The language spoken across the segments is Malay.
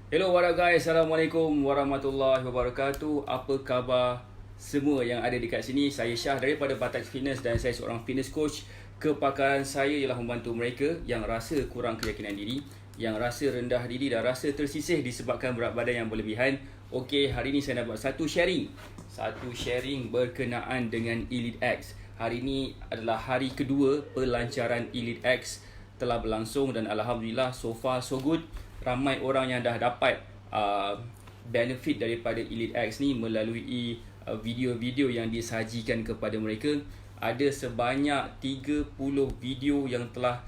Hello, what up guys? Assalamualaikum warahmatullahi wabarakatuh. Apa khabar semua yang ada dekat sini? Saya Syah daripada Batak Fitness dan saya seorang fitness coach. Kepakaran saya ialah membantu mereka yang rasa kurang keyakinan diri, yang rasa rendah diri dan rasa tersisih disebabkan berat badan yang berlebihan. Okey, hari ini saya nak buat satu sharing. Satu sharing berkenaan dengan Elite X. Hari ini adalah hari kedua pelancaran Elite X telah berlangsung dan Alhamdulillah so far so good. Ramai orang yang dah dapat benefit daripada Elite X ni melalui video-video yang disajikan kepada mereka. Ada sebanyak 30 video yang telah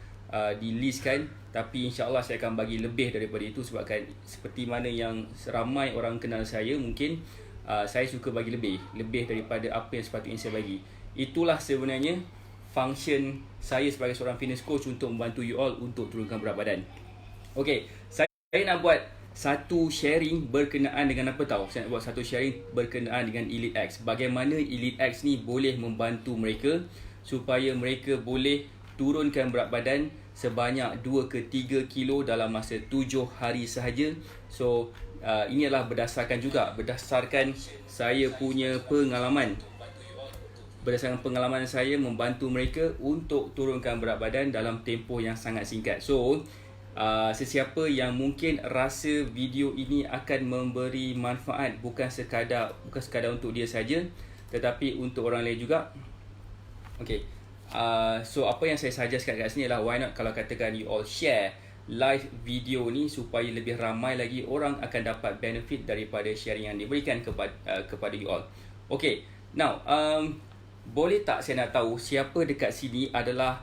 di-listkan, tapi insyaAllah saya akan bagi lebih daripada itu sebabkan seperti mana yang ramai orang kenal saya, mungkin saya suka bagi lebih daripada apa yang sepatutnya saya bagi. Itulah sebenarnya function saya sebagai seorang fitness coach untuk membantu you all untuk turunkan berat badan. Okey, saya nak buat satu sharing berkenaan dengan apa tahu? Saya nak buat satu sharing berkenaan dengan Elite X. Bagaimana Elite X ni boleh membantu mereka supaya mereka boleh turunkan berat badan sebanyak 2 ke 3 kilo dalam masa 7 hari sahaja. So, ini adalah berdasarkan saya punya pengalaman. Berdasarkan pengalaman saya membantu mereka untuk turunkan berat badan dalam tempoh yang sangat singkat. So, sesiapa yang mungkin rasa video ini akan memberi manfaat bukan sekadar untuk dia saja, tetapi untuk orang lain juga. Okay. So apa yang saya suggestkan kat sini adalah, why not kalau katakan you all share live video ni supaya lebih ramai lagi orang akan dapat benefit daripada sharing yang diberikan kepada you all. Okay. Now, boleh tak saya nak tahu siapa dekat sini adalah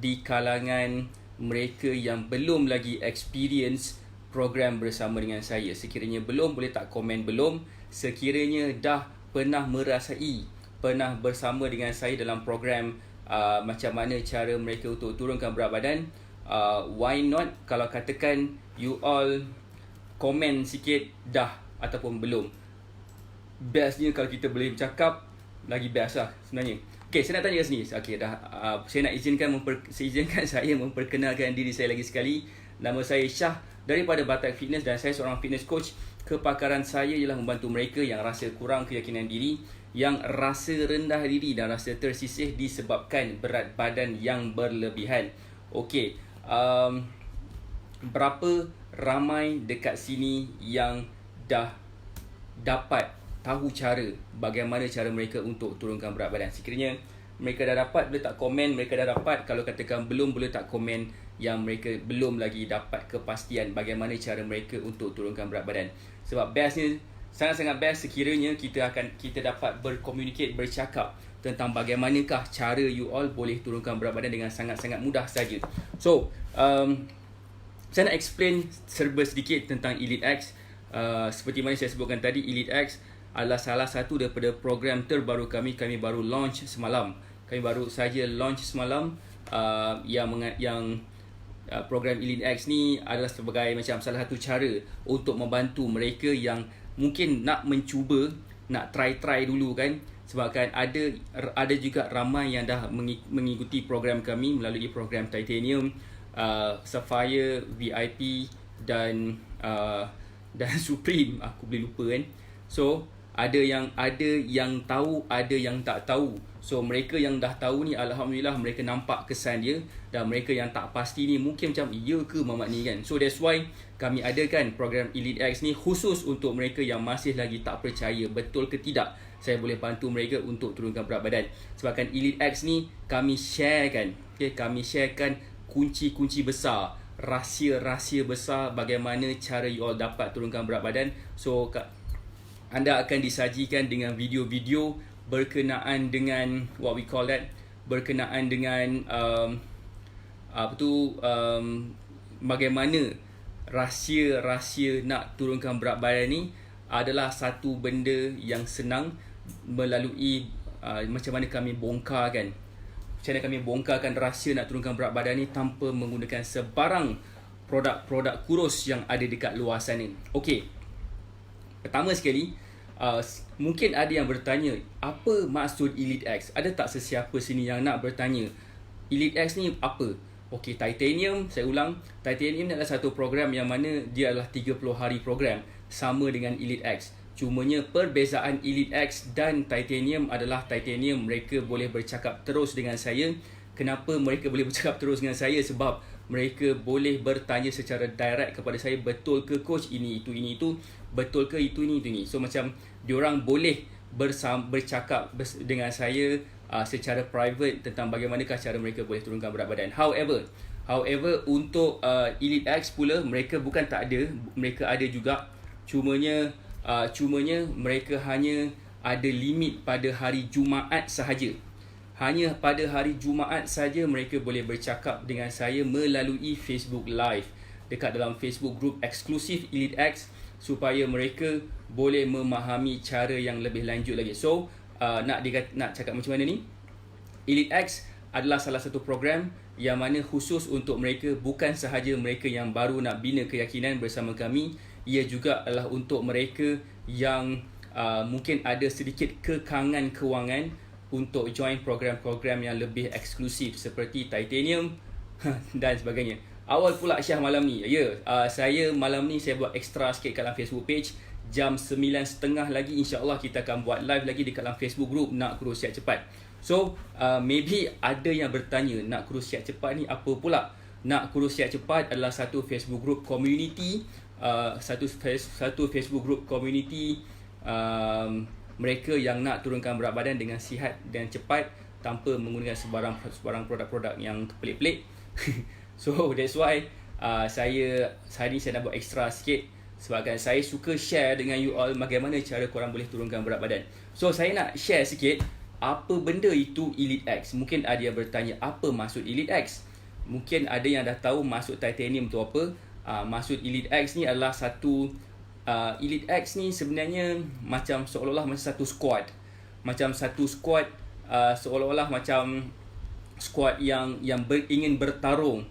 di kalangan mereka yang belum lagi experience program bersama dengan saya? Sekiranya belum, boleh tak komen belum. Sekiranya dah pernah pernah bersama dengan saya dalam program macam mana cara mereka untuk turunkan berat badan, why not kalau katakan you all komen sikit dah ataupun belum. Bestnya kalau kita boleh bercakap, lagi best lah sebenarnya. Okay, saya nak tanya kat sini. Okay, dah. Saya nak izinkan saya memperkenalkan diri saya lagi sekali. Nama saya Syah daripada Batak Fitness dan saya seorang fitness coach. Kepakaran saya ialah membantu mereka yang rasa kurang keyakinan diri, yang rasa rendah diri dan rasa tersisih disebabkan berat badan yang berlebihan. Okay, berapa ramai dekat sini yang dah dapat tahu bagaimana cara mereka untuk turunkan berat badan? Sekiranya mereka dah dapat, boleh tak komen mereka dah dapat. Kalau katakan belum, boleh tak komen yang mereka belum lagi dapat kepastian bagaimana cara mereka untuk turunkan berat badan. Sebab bestnya, sangat-sangat best sekiranya kita dapat bercakap tentang bagaimanakah cara you all boleh turunkan berat badan dengan sangat-sangat mudah saja. So, saya nak explain serba sedikit tentang Elite X. Seperti mana saya sebutkan tadi, Elite X adalah salah satu daripada program terbaru kami. Kami baru launch semalam. Yang program Elite X ni adalah sebagai macam salah satu cara untuk membantu mereka yang mungkin nak mencuba, nak try dulu kan. Sebabkan ada juga ramai yang dah mengikuti program kami melalui program Titanium, Sapphire, VIP dan Supreme. Aku boleh lupa kan. So, ada yang tahu, ada yang tak tahu. So, mereka yang dah tahu ni, Alhamdulillah mereka nampak kesan dia. Dan mereka yang tak pasti ni mungkin macam, ya ke mamat ni kan. So, that's why kami adakan program Elite X ni khusus untuk mereka yang masih lagi tak percaya betul ke tidak saya boleh bantu mereka untuk turunkan berat badan. Sebabkan Elite X ni kami sharekan, kami sharekan kunci-kunci besar, rahsia-rahsia besar bagaimana cara you all dapat turunkan berat badan. So, anda akan disajikan dengan video-video berkenaan dengan berkenaan dengan bagaimana rahsia-rahsia nak turunkan berat badan ni adalah satu benda yang senang melalui macam mana kami bongkarkan. Macam mana kami bongkarkan rahsia nak turunkan berat badan ni tanpa menggunakan sebarang produk-produk kurus yang ada dekat luar sana. Okey. Pertama sekali, mungkin ada yang bertanya, apa maksud Elite X? Ada tak sesiapa sini yang nak bertanya, Elite X ni apa? Okey, Titanium, saya ulang, Titanium ni adalah satu program yang mana dia adalah 30 hari program, sama dengan Elite X. Cumanya perbezaan Elite X dan Titanium adalah Titanium mereka boleh bercakap terus dengan saya. Kenapa mereka boleh bercakap terus dengan saya? Sebab mereka boleh bertanya secara direct kepada saya, betul ke coach ini itu, betul ke itu ini. So macam diorang boleh bercakap dengan saya secara private tentang bagaimanakah cara mereka boleh turunkan berat badan. However untuk Elite X pula, mereka bukan tak ada, mereka ada juga. Cumanya mereka hanya ada limit pada hari Jumaat sahaja. Hanya pada hari Jumaat saja mereka boleh bercakap dengan saya melalui Facebook Live dekat dalam Facebook group eksklusif Elite X, supaya mereka boleh memahami cara yang lebih lanjut lagi. So nak cakap macam mana ni? Elite X adalah salah satu program yang mana khusus untuk mereka, bukan sahaja mereka yang baru nak bina keyakinan bersama kami, ia juga adalah untuk mereka yang mungkin ada sedikit kekangan kewangan untuk join program-program yang lebih eksklusif seperti Titanium dan sebagainya. Awal pula Syah malam ni. Saya malam ni saya buat extra sikit kat dalam Facebook page. Jam 9.30 lagi insya-Allah kita akan buat live lagi dekat dalam Facebook group Nak Kurus Sihat Cepat. So maybe ada yang bertanya, Nak Kurus Sihat Cepat ni apa pula? Nak Kurus Sihat Cepat adalah satu Facebook group community, satu Facebook group community mereka yang nak turunkan berat badan dengan sihat dan cepat tanpa menggunakan sebarang produk-produk yang pelik-pelik. So that's why hari ni saya nak buat extra sikit, sebabkan saya suka share dengan you all bagaimana cara korang boleh turunkan berat badan. So saya nak share sikit apa benda itu Elite X. Mungkin ada yang bertanya apa maksud Elite X. Mungkin ada yang dah tahu maksud Titanium tu apa. Maksud Elite X ni adalah satu Elite X ni sebenarnya macam seolah-olah macam satu squad. Seolah-olah macam squad yang ingin bertarung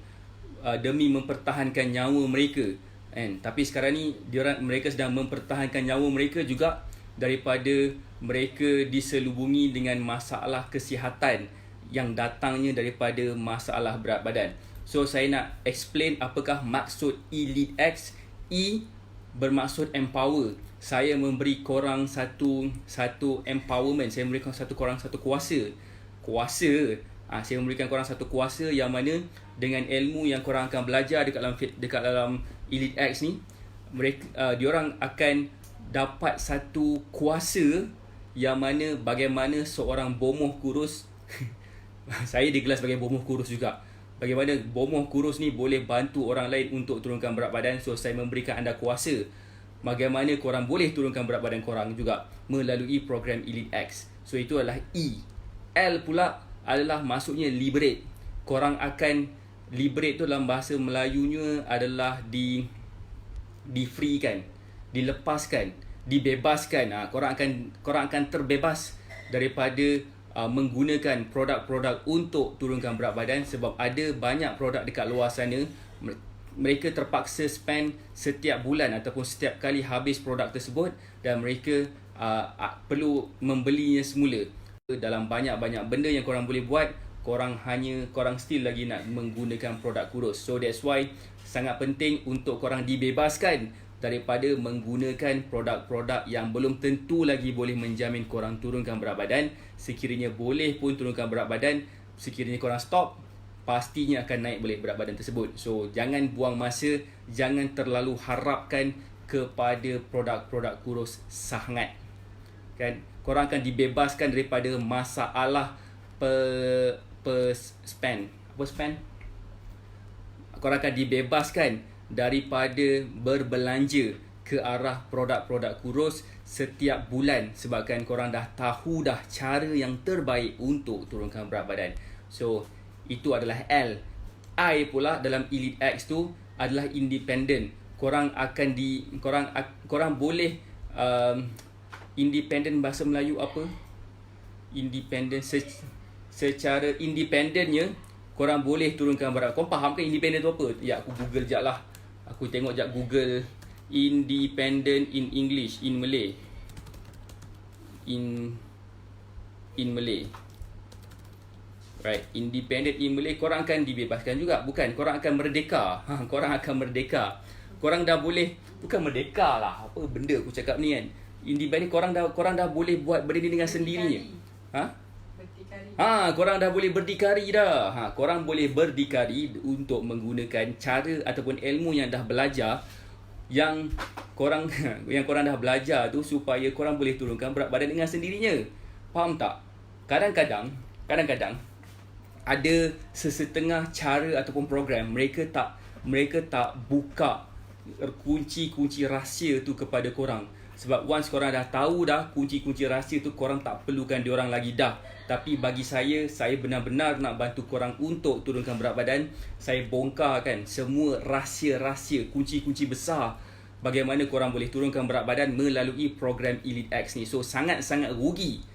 demi mempertahankan nyawa mereka. Tapi sekarang ni mereka sedang mempertahankan nyawa mereka juga daripada mereka diselubungi dengan masalah kesihatan yang datangnya daripada masalah berat badan. So saya nak explain apakah maksud Elite X. E bermaksud empower. Saya memberi korang satu empowerment. Saya memberikan korang satu kuasa. Saya memberikan korang satu kuasa yang mana dengan ilmu yang korang akan belajar dekat dalam Elite X ni, diorang akan dapat satu kuasa yang mana bagaimana seorang bomoh kurus saya digelar sebagai bomoh kurus juga. Bagaimana bomoh kurus ni boleh bantu orang lain untuk turunkan berat badan. So saya memberikan anda kuasa bagaimana korang boleh turunkan berat badan korang juga melalui program Elite X. So itu adalah E. L pula adalah maksudnya liberate. Korang akan liberate tu dalam bahasa Melayunya adalah di-freekan, dilepaskan, dibebaskan. Korang akan terbebas daripada menggunakan produk-produk untuk turunkan berat badan, sebab ada banyak produk dekat luar sana mereka terpaksa spend setiap bulan ataupun setiap kali habis produk tersebut dan mereka perlu membelinya semula. Dalam banyak-banyak benda yang korang boleh buat, korang still lagi nak menggunakan produk kurus. So that's why sangat penting untuk korang dibebaskan daripada menggunakan produk-produk yang belum tentu lagi boleh menjamin korang turunkan berat badan. Sekiranya boleh pun turunkan berat badan, sekiranya korang stop, pastinya akan naik balik berat badan tersebut. So jangan buang masa, jangan terlalu harapkan kepada produk-produk kurus sangat. Kan? Korang akan dibebaskan daripada masalah spend. Apa spend? Korang akan dibebaskan daripada berbelanja ke arah produk-produk kurus setiap bulan, sebabkan korang dah tahu dah cara yang terbaik untuk turunkan berat badan. So itu adalah L. I pula dalam Elite X tu adalah independent. Korang boleh independent, bahasa Melayu apa? Independent, secara independennya korang boleh turunkan berat. Korang faham ke independent tu apa? Ya, aku Google jap lah. Aku tengok jap Google independent in English, in Malay. In Malay. Right, independent in Malay, korang akan dibebaskan juga. Bukan, korang akan merdeka. Korang akan merdeka. Korang dah boleh, bukan merdeka lah. Apa benda aku cakap ni kan. Independent, korang dah boleh buat benda ni dengan sendirinya. Korang dah boleh berdikari dah. Korang boleh berdikari untuk menggunakan cara ataupun ilmu yang dah belajar, yang korang dah belajar tu, supaya korang boleh turunkan berat badan dengan sendirinya. Faham tak? Kadang-kadang ada sesetengah cara ataupun program mereka tak buka kunci-kunci rahsia tu kepada korang. Sebab once korang dah tahu dah kunci-kunci rahsia tu, korang tak perlukan diorang lagi dah. Tapi bagi saya benar-benar nak bantu korang untuk turunkan berat badan. Saya bongkarkan semua rahsia-rahsia, kunci-kunci besar bagaimana korang boleh turunkan berat badan melalui program Elite X ni. So sangat-sangat rugi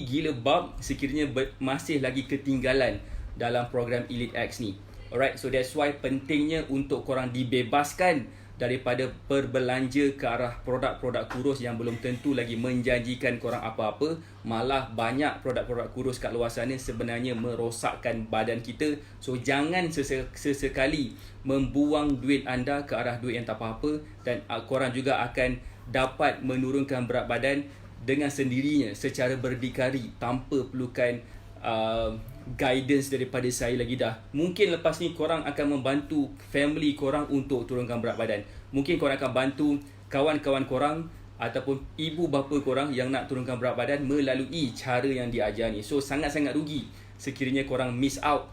gila bab sekiranya masih lagi ketinggalan dalam program Elite X ni. Alright, so that's why pentingnya untuk korang dibebaskan daripada berbelanja ke arah produk-produk kurus yang belum tentu lagi menjanjikan korang apa-apa. Malah banyak produk-produk kurus kat luar sana sebenarnya merosakkan badan kita. So jangan sesekali membuang duit anda ke arah duit yang tak apa-apa, dan korang juga akan dapat menurunkan berat badan dengan sendirinya secara berdikari tanpa perlukan guidance daripada saya lagi dah. Mungkin lepas ni korang akan membantu family korang untuk turunkan berat badan. Mungkin korang akan bantu kawan-kawan korang ataupun ibu bapa korang yang nak turunkan berat badan melalui cara yang diajar ni. So sangat-sangat rugi sekiranya korang miss out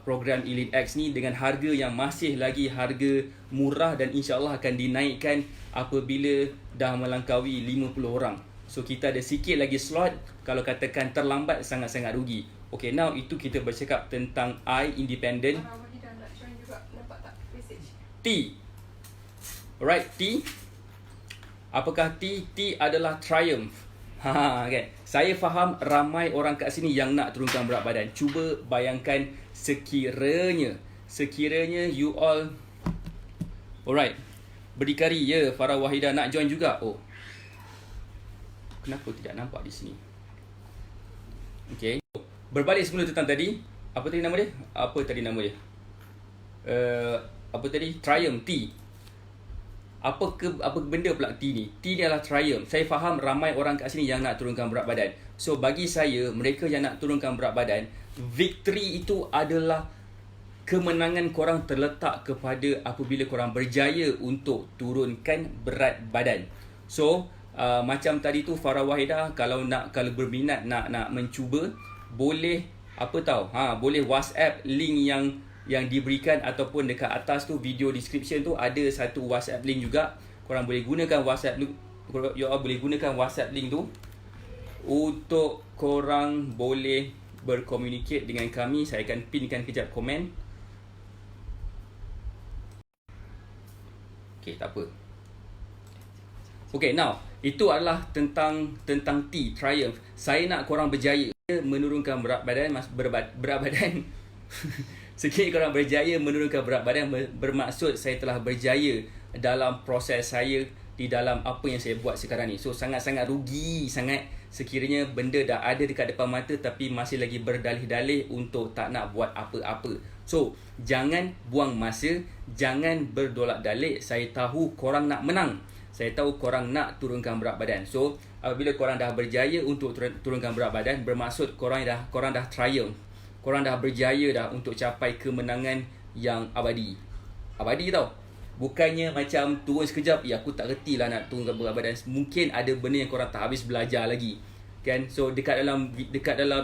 program Elite X ni dengan harga yang masih lagi harga murah, dan insyaAllah akan dinaikkan apabila dah melangkaui 50 orang. So kita ada sikit lagi slot. Kalau katakan terlambat, sangat-sangat rugi. Okay, now itu kita bercakap tentang I independent. T. Alright, T. Apakah T? T adalah triumph. Kan? Saya faham ramai orang kat sini yang nak turunkan berat badan. Cuba bayangkan sekiranya you all, alright, berdikari ya. Farah Wahida nak join juga. Oh, kenapa tidak nampak di sini? Okay, berbalik semula tentang tadi. Apa tadi nama dia? Apa tadi? Triumph, T. Apa benda pula T ni? T ni adalah triumph. Saya faham ramai orang kat sini yang nak turunkan berat badan. So bagi saya, mereka yang nak turunkan berat badan, victory itu adalah kemenangan korang terletak kepada apabila korang berjaya untuk turunkan berat badan. So macam tadi tu Farah Wahida, kalau berminat nak mencuba, boleh boleh WhatsApp link yang diberikan, ataupun dekat atas tu video description tu ada satu WhatsApp link juga. Korang boleh gunakan WhatsApp link tu untuk korang boleh berkomunikasi dengan kami. Saya akan pinkan kejap komen. Okay, tak apa. Okay, now itu adalah tentang T, triumph. Saya nak korang berjaya menurunkan berat badan. Sekiranya korang berjaya menurunkan berat badan, bermaksud saya telah berjaya dalam proses saya di dalam apa yang saya buat sekarang ni. So sangat-sangat rugi sekiranya benda dah ada dekat depan mata tapi masih lagi berdalih-dalih untuk tak nak buat apa-apa. So jangan buang masa, jangan berdolak-dalik. Saya tahu korang nak menang, saya tahu korang nak turunkan berat badan. So apabila korang dah berjaya untuk turunkan berat badan, bermaksud korang dah triumph. Korang dah berjaya dah untuk capai kemenangan yang abadi. Abadi tau. Bukannya macam turun sekejap, aku tak reti lah nak turunkan berat badan. Mungkin ada benda yang korang tak habis belajar lagi. Kan? So dekat dalam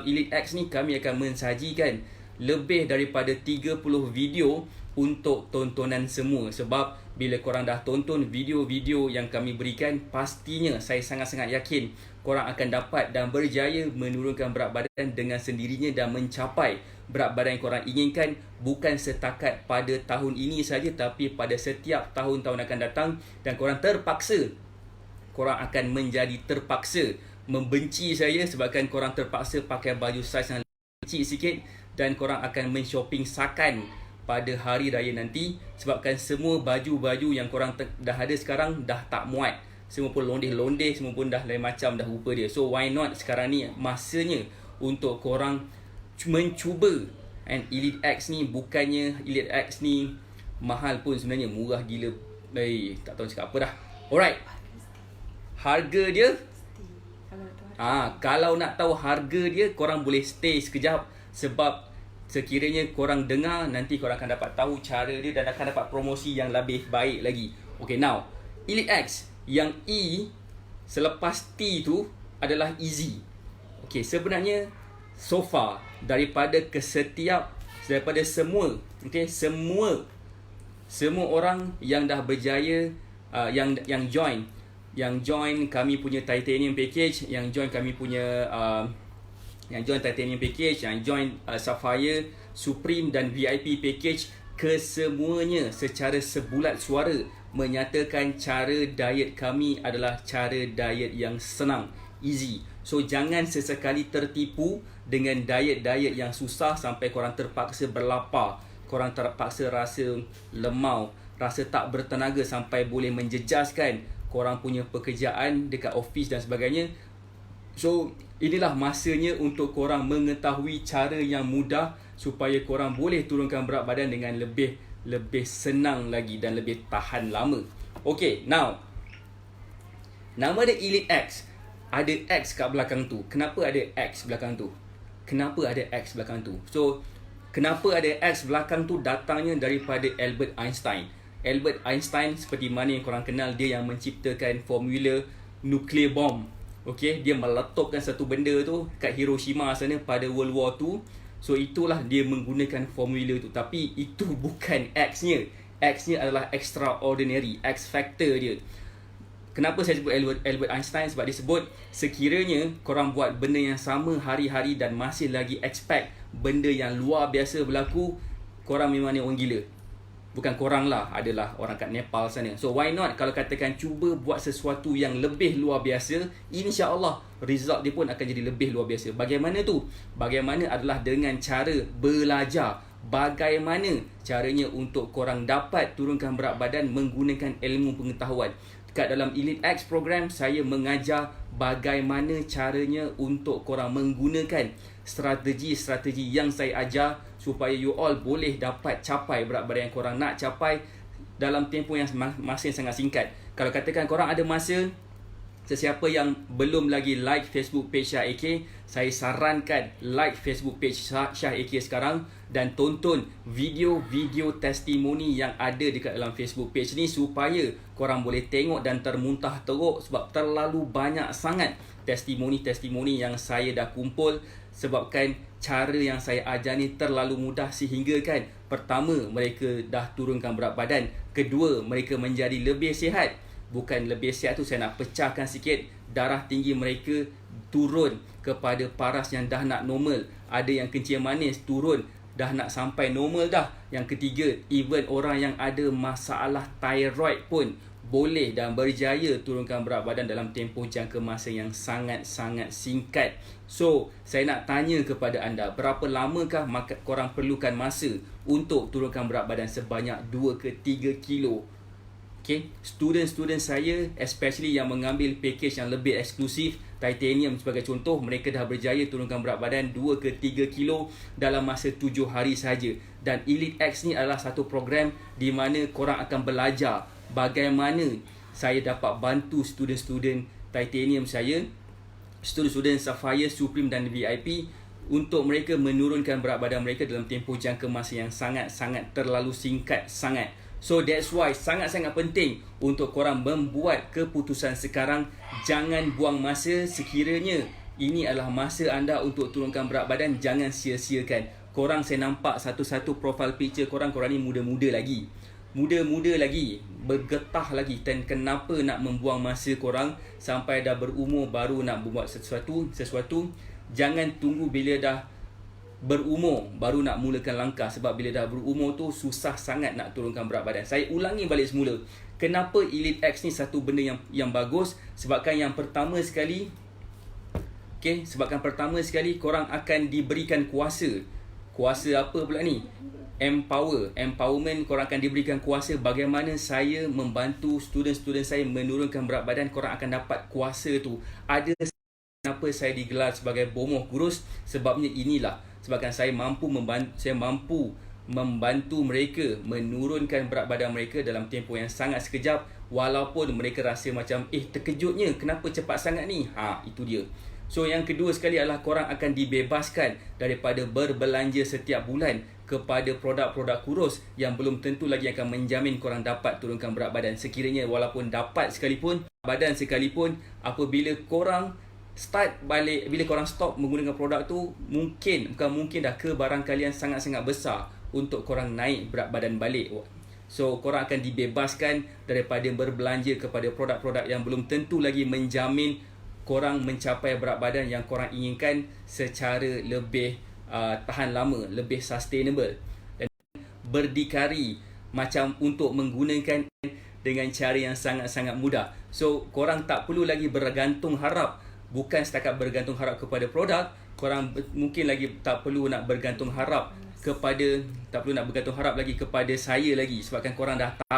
Elite X ni, kami akan mensajikan lebih daripada 30 video untuk tontonan semua. Sebab bila korang dah tonton video-video yang kami berikan, pastinya saya sangat-sangat yakin korang akan dapat dan berjaya menurunkan berat badan dengan sendirinya dan mencapai berat badan yang korang inginkan, bukan setakat pada tahun ini saja, tapi pada setiap tahun-tahun akan datang. Dan korang akan menjadi terpaksa membenci saya sebabkan korang terpaksa pakai baju saiz yang kecil sikit, dan korang akan men-shopping sakan pada hari raya nanti sebabkan semua baju-baju yang korang dah ada sekarang dah tak muat. Semua pun londeh-londeh, semua pun dah lain macam, dah rupa dia. So why not sekarang ni masanya untuk korang mencuba. And Elite X ni bukannya Elite X ni mahal pun sebenarnya, murah gila. Tak tahu cakap apa dah. Alright. Harga dia, kalau nak tahu harga dia, korang boleh stay sekejap. Sebab sekiranya korang dengar, nanti korang akan dapat tahu cara dia dan akan dapat promosi yang lebih baik lagi. Okay, now Elite X yang E selepas T tu adalah Easy. Okay, sebenarnya so far daripada semua, okay, semua orang yang dah berjaya, yang join kami punya Titanium package, yang join Titanium package, yang join Sapphire, Supreme dan VIP package, kesemuanya secara sebulat suara menyatakan cara diet kami adalah cara diet yang senang, easy. So jangan sesekali tertipu dengan diet-diet yang susah sampai korang terpaksa berlapar, korang terpaksa rasa lemau, rasa tak bertenaga sampai boleh menjejaskan korang punya pekerjaan dekat office dan sebagainya. So inilah masanya untuk korang mengetahui cara yang mudah supaya korang boleh turunkan berat badan dengan lebih senang lagi dan lebih tahan lama. Okay, now nama dia Elite X. Ada X kat belakang tu. Kenapa ada X belakang tu? So kenapa ada X belakang tu? Datangnya daripada Albert Einstein. Albert Einstein, seperti mana yang korang kenal, dia yang menciptakan formula nuclear bomb. Okay, dia meletupkan satu benda tu kat Hiroshima sana pada World War II. So itulah dia menggunakan formula tu. Tapi itu bukan X-nya. X-nya adalah extraordinary, X factor dia. Kenapa saya sebut Albert Einstein? Sebab dia sebut sekiranya korang buat benda yang sama hari-hari dan masih lagi expect benda yang luar biasa berlaku, korang memangnya orang gila. Bukan korang lah, adalah orang kat Nepal sana. So why not kalau katakan cuba buat sesuatu yang lebih luar biasa, insya-Allah result dia pun akan jadi lebih luar biasa. Bagaimana tu? Bagaimana adalah dengan cara belajar. Bagaimana caranya untuk korang dapat turunkan berat badan menggunakan ilmu pengetahuan. Dekat dalam Elite X program, saya mengajar bagaimana caranya untuk korang menggunakan strategi-strategi yang saya ajar supaya you all boleh dapat capai berat badan yang korang nak capai dalam tempoh yang masa yang sangat singkat. Kalau katakan korang ada masa, sesiapa yang belum lagi like Facebook page Syah AK, saya sarankan like Facebook page Syah AK sekarang dan tonton video-video testimoni yang ada dekat dalam Facebook page ni supaya korang boleh tengok dan termuntah teruk sebab terlalu banyak sangat testimoni-testimoni yang saya dah kumpul. Sebabkan cara yang saya ajar ni terlalu mudah sehingga kan, pertama mereka dah turunkan berat badan, kedua mereka menjadi lebih sihat. Bukan lebih sihat tu saya nak pecahkan sikit, darah tinggi mereka turun kepada paras yang dah nak normal. Ada yang kencing manis turun dah nak sampai normal dah. Yang ketiga, even orang yang ada masalah thyroid pun boleh dan berjaya turunkan berat badan dalam tempoh jangka masa yang sangat-sangat singkat. So, saya nak tanya kepada anda, berapa lamakah korang perlukan masa untuk turunkan berat badan sebanyak 2 ke 3 kilo? Okay, student-student saya, especially yang mengambil package yang lebih eksklusif, Titanium sebagai contoh, mereka dah berjaya turunkan berat badan 2 ke 3 kilo dalam masa 7 hari sahaja. Dan Elite X ni adalah satu program di mana korang akan belajar bagaimana saya dapat bantu student-student Titanium saya, student-student Sapphire, Supreme dan VIP untuk mereka menurunkan berat badan mereka dalam tempoh jangka masa yang sangat-sangat terlalu singkat sangat. So that's why sangat-sangat penting untuk korang membuat keputusan sekarang. Jangan buang masa. Sekiranya ini adalah masa anda untuk turunkan berat badan, jangan sia-siakan. Korang saya nampak satu-satu profile picture korang ni muda-muda lagi, bergetah lagi. Dan kenapa nak membuang masa korang sampai dah berumur baru nak buat sesuatu? Jangan tunggu bila dah berumur baru nak mulakan langkah. Sebab bila dah berumur tu susah sangat nak turunkan berat badan. Saya ulangi balik semula, kenapa Elite X ni satu benda yang bagus? Sebabkan yang pertama sekali, korang akan diberikan kuasa. Kuasa apa pula ni? Empowerment. Korang akan diberikan kuasa. Bagaimana saya membantu student-student saya menurunkan berat badan, korang akan dapat kuasa tu. Ada kenapa saya digelar sebagai bomoh kurus? Sebabnya inilah. sebabkan saya mampu membantu mereka menurunkan berat badan mereka dalam tempoh yang sangat sekejap, walaupun mereka rasa macam terkejutnya kenapa cepat sangat ni. Itu dia. So yang kedua sekali adalah korang akan dibebaskan daripada berbelanja setiap bulan kepada produk-produk kurus yang belum tentu lagi akan menjamin korang dapat turunkan berat badan. Sekiranya walaupun dapat sekalipun, apabila korang start balik, bila korang stop menggunakan produk tu, bukan mungkin dah kebarangkalian sangat-sangat besar untuk korang naik berat badan balik. So korang akan dibebaskan daripada berbelanja kepada produk-produk yang belum tentu lagi menjamin korang mencapai berat badan yang korang inginkan secara lebih tahan lama, lebih sustainable, dan berdikari macam untuk menggunakan dengan cara yang sangat-sangat mudah. So korang tak perlu lagi bergantung harap, bukan setakat bergantung harap kepada produk, korang mungkin lagi tak perlu nak bergantung harap lagi kepada saya lagi, sebabkan korang dah tahu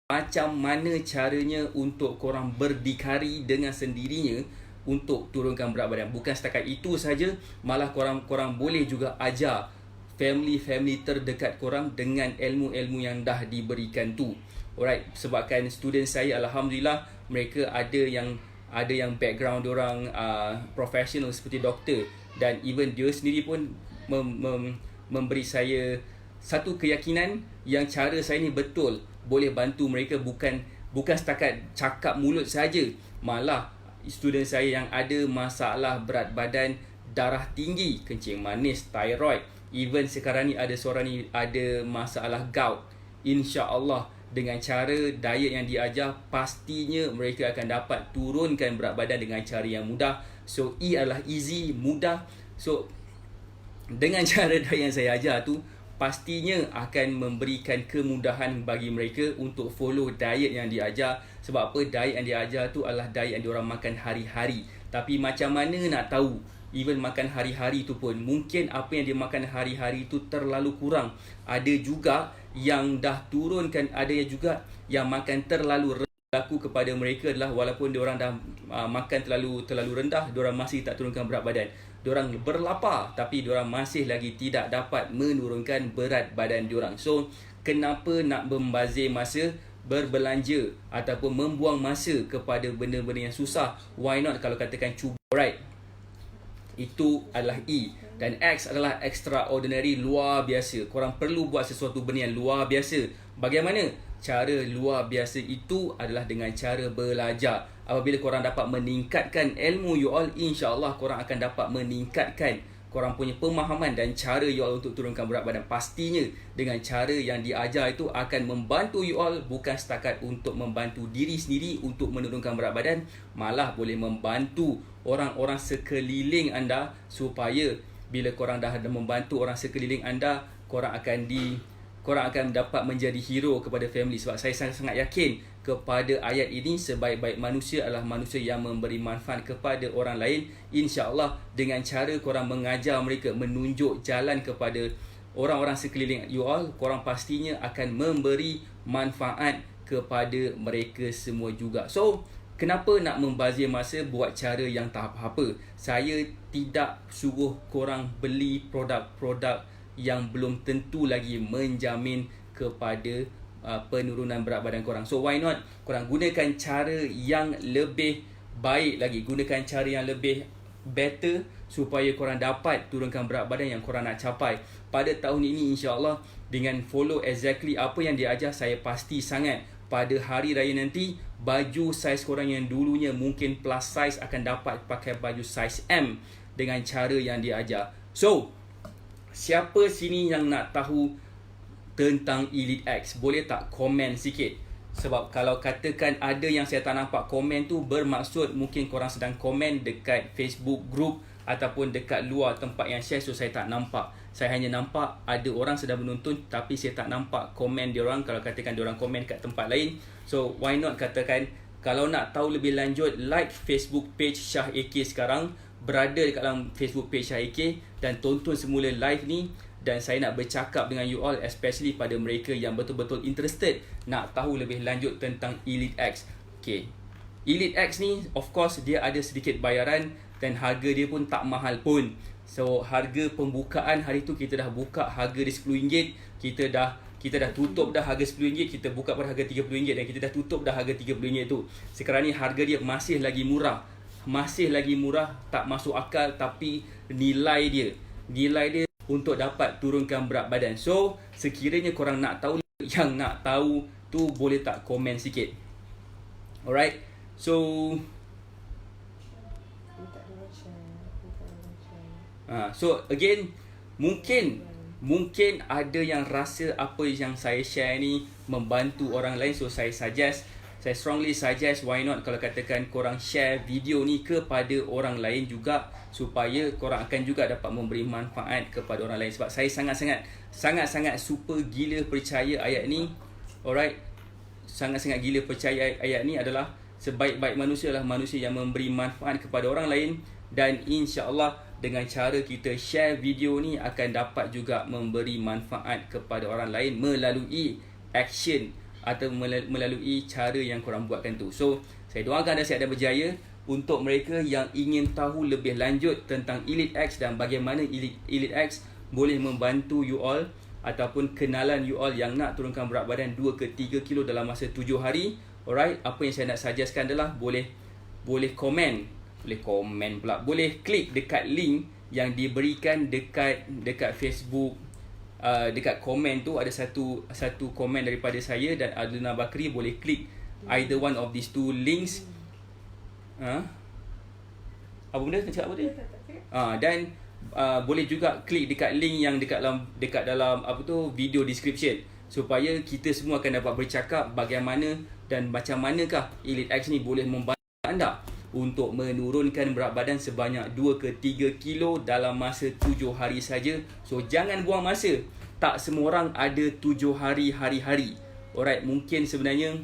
macam mana caranya untuk korang berdikari dengan sendirinya untuk turunkan berat badan. Bukan setakat itu saja, malah korang boleh juga ajar family terdekat korang dengan ilmu-ilmu yang dah diberikan tu. Alright, sebabkan student saya alhamdulillah mereka ada yang background diorang professional seperti doktor, dan even dia sendiri pun memberi saya satu keyakinan yang cara saya ni betul boleh bantu mereka, bukan setakat cakap mulut saja. Malah student saya yang ada masalah berat badan, darah tinggi, kencing manis, thyroid, even sekarang ni ada seorang ni ada masalah gout, insya-Allah dengan cara diet yang diajar, pastinya mereka akan dapat turunkan berat badan dengan cara yang mudah. So E adalah easy, mudah. So dengan cara diet yang saya ajar tu, pastinya akan memberikan kemudahan bagi mereka untuk follow diet yang diajar. Sebab apa? Diet yang diajar tu adalah diet yang diorang makan hari-hari. Tapi macam mana nak tahu? Even makan hari-hari tu pun, mungkin apa yang dia makan hari-hari tu terlalu kurang. Ada juga yang dah turunkan, ada juga yang makan terlalu rendah. Berlaku kepada mereka adalah walaupun diorang dah makan terlalu rendah, diorang masih tak turunkan berat badan. Diorang berlapar tapi diorang masih lagi tidak dapat menurunkan berat badan diorang. So kenapa nak membazir masa berbelanja ataupun membuang masa kepada benda-benda yang susah? Why not kalau katakan cuba, right? Itu adalah E. Dan X adalah extraordinary, luar biasa. Korang perlu buat sesuatu benda yang luar biasa. Bagaimana? Cara luar biasa itu adalah dengan cara belajar. Apabila korang dapat meningkatkan ilmu you all, insya-Allah korang akan dapat meningkatkan korang punya pemahaman dan cara you all untuk turunkan berat badan. Pastinya dengan cara yang diajar itu akan membantu you all, bukan setakat untuk membantu diri sendiri untuk menurunkan berat badan, malah boleh membantu orang-orang sekeliling anda, supaya bila korang dah membantu orang sekeliling anda, korang akan dapat menjadi hero kepada family. Sebab saya sangat yakin kepada ayat ini, sebaik-baik manusia adalah manusia yang memberi manfaat kepada orang lain. InsyaAllah dengan cara korang mengajar mereka, menunjuk jalan kepada orang-orang sekeliling you all, korang pastinya akan memberi manfaat kepada mereka semua juga. So kenapa nak membazir masa buat cara yang tak apa-apa? Saya tidak suruh korang beli produk-produk yang belum tentu lagi menjamin kepada penurunan berat badan korang. So why not korang gunakan cara yang lebih baik lagi, gunakan cara yang lebih better supaya korang dapat turunkan berat badan yang korang nak capai. Pada tahun ini insya-Allah dengan follow exactly apa yang diajar, saya pasti sangat pada hari raya nanti baju saiz korang yang dulunya mungkin plus size akan dapat pakai baju saiz M dengan cara yang diajar. So siapa sini yang nak tahu tentang Elite X? Boleh tak komen sikit? Sebab kalau katakan ada yang saya tak nampak komen tu, bermaksud mungkin korang sedang komen dekat Facebook group ataupun dekat luar tempat yang share, so saya tak nampak. Saya hanya nampak ada orang sedang menonton, tapi saya tak nampak komen diorang. Kalau katakan diorang komen kat tempat lain, so why not katakan, kalau nak tahu lebih lanjut, like Facebook page Syah AK sekarang, berada dekat dalam Facebook page Syah AK, dan tonton semula live ni. Dan saya nak bercakap dengan you all, especially pada mereka yang betul-betul interested nak tahu lebih lanjut tentang Elite X. Okay, Elite X ni of course dia ada sedikit bayaran dan harga dia pun tak mahal pun. So harga pembukaan hari tu kita dah buka harga dia RM10. Kita dah tutup dah harga RM10, kita buka pada harga RM30 dan kita dah tutup dah harga RM30 tu. Sekarang ni harga dia masih lagi murah. Masih lagi murah, tak masuk akal, tapi nilai dia untuk dapat turunkan berat badan. So sekiranya korang nak tahu, yang nak tahu tu boleh tak komen sikit. Alright. So so again, mungkin ada yang rasa apa yang saya share ni membantu orang lain. So saya strongly suggest, why not kalau katakan korang share video ni kepada orang lain juga, supaya korang akan juga dapat memberi manfaat kepada orang lain. Sebab saya sangat-sangat super gila percaya ayat ni. Alright. Sangat-sangat gila percaya ayat ni adalah sebaik-baik manusia adalah manusia yang memberi manfaat kepada orang lain. Dan insya-Allah dengan cara kita share video ni akan dapat juga memberi manfaat kepada orang lain melalui action atau melalui cara yang korang buatkan tu. So saya doakan anda sihat dan berjaya. Untuk mereka yang ingin tahu lebih lanjut tentang Elite X dan bagaimana Elite X boleh membantu you all ataupun kenalan you all yang nak turunkan berat badan 2 ke 3 kilo dalam masa 7 hari. Alright, apa yang saya nak suggestkan adalah boleh komen pula. Boleh klik dekat link yang diberikan dekat Facebook. Dekat komen tu ada satu komen daripada saya dan Adlina Bakri. Boleh klik either one of these two links. Apa benda? Nak cakap apa tu? Dan boleh juga klik dekat link yang dekat dalam apa tu, video description, supaya kita semua akan dapat bercakap bagaimana dan macam manakah Elite X ni boleh membantu anda untuk menurunkan berat badan sebanyak 2 ke 3 kilo dalam masa 7 hari saja. So jangan buang masa. Tak semua orang ada 7 hari hari-hari. Alright, mungkin sebenarnya